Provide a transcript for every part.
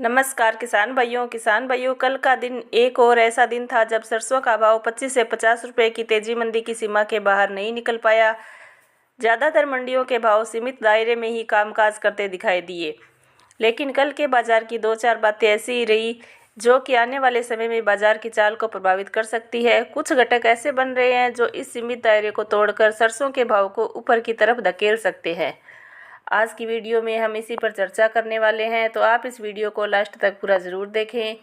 नमस्कार किसान भाइयों, कल का दिन एक और ऐसा दिन था जब सरसों का भाव 25 से 50 रुपए की तेजी मंदी की सीमा के बाहर नहीं निकल पाया। ज़्यादातर मंडियों के भाव सीमित दायरे में ही कामकाज करते दिखाई दिए, लेकिन कल के बाजार की दो चार बातें ऐसी ही रही जो कि आने वाले समय में बाजार की चाल को प्रभावित कर सकती है। कुछ घटक ऐसे बन रहे हैं जो इस सीमित दायरे को तोड़कर सरसों के भाव को ऊपर की तरफ धकेल सकते हैं। आज की वीडियो में हम इसी पर चर्चा करने वाले हैं, तो आप इस वीडियो को लास्ट तक पूरा ज़रूर देखें।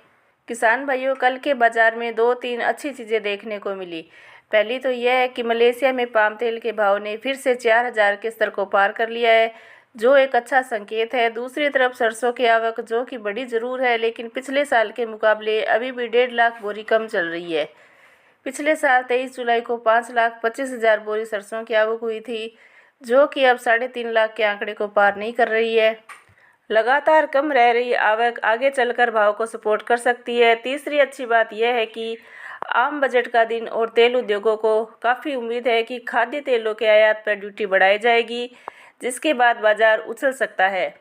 किसान भाइयों, कल के बाज़ार में दो तीन अच्छी चीज़ें देखने को मिली। पहली तो यह है कि मलेशिया में पाम तेल के भाव ने फिर से 4000 के स्तर को पार कर लिया है, जो एक अच्छा संकेत है। दूसरी तरफ सरसों की आवक जो कि बढ़ी ज़रूर है, लेकिन पिछले साल के मुकाबले अभी भी 1.5 लाख बोरी कम चल रही है। पिछले साल 23 जुलाई को 5,25,000 बोरी सरसों की आवक हुई थी, जो कि अब 3.5 लाख के आंकड़े को पार नहीं कर रही है। लगातार कम रह रही आवक आगे चलकर भाव को सपोर्ट कर सकती है। तीसरी अच्छी बात यह है कि आम बजट का दिन और तेल उद्योगों को काफ़ी उम्मीद है कि खाद्य तेलों के आयात पर ड्यूटी बढ़ाई जाएगी, जिसके बाद बाजार उछल सकता है।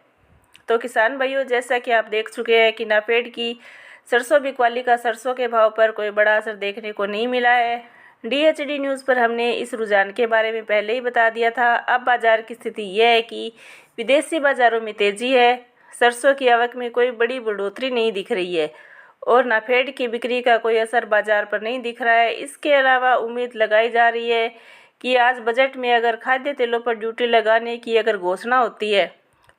तो किसान भाइयों, जैसा कि आप देख चुके हैं कि नाफेड की सरसों बिकवाली का सरसों के भाव पर कोई बड़ा असर देखने को नहीं मिला है। DHD न्यूज़ पर हमने इस रुझान के बारे में पहले ही बता दिया था। अब बाजार की स्थिति यह है कि विदेशी बाज़ारों में तेज़ी है, सरसों की आवक में कोई बड़ी बढ़ोतरी नहीं दिख रही है और नाफेड की बिक्री का कोई असर बाजार पर नहीं दिख रहा है। इसके अलावा उम्मीद लगाई जा रही है कि आज बजट में अगर खाद्य तेलों पर ड्यूटी लगाने की अगर घोषणा होती है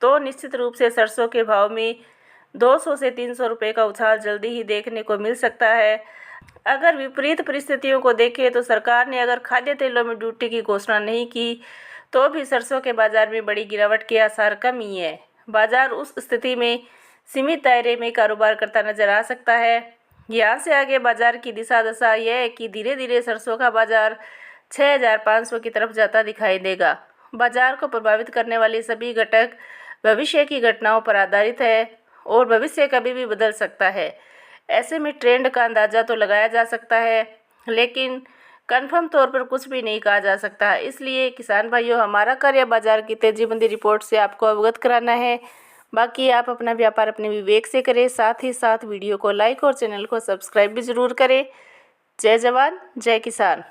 तो निश्चित रूप से सरसों के भाव में 200 से 300 रुपये का उछाल जल्दी ही देखने को मिल सकता है। अगर विपरीत परिस्थितियों को देखें तो सरकार ने अगर खाद्य तेलों में ड्यूटी की घोषणा नहीं की तो भी सरसों के बाजार में बड़ी गिरावट के आसार कम ही है। बाजार उस स्थिति में सीमित दायरे में कारोबार करता नजर आ सकता है। यहाँ से आगे बाजार की दिशा दशा यह है कि धीरे धीरे सरसों का बाजार 6500 की तरफ जाता दिखाई देगा। बाजार को प्रभावित करने वाले सभी घटक भविष्य की घटनाओं पर आधारित है और भविष्य कभी भी बदल सकता है। ऐसे में ट्रेंड का अंदाज़ा तो लगाया जा सकता है, लेकिन कंफर्म तौर पर कुछ भी नहीं कहा जा सकता। इसलिए किसान भाइयों, हमारा कार्य बाजार की तेजी मंदी रिपोर्ट से आपको अवगत कराना है। बाकी आप अपना व्यापार अपने विवेक से करें, साथ ही साथ वीडियो को लाइक और चैनल को सब्सक्राइब भी ज़रूर करें। जय जवान जय किसान।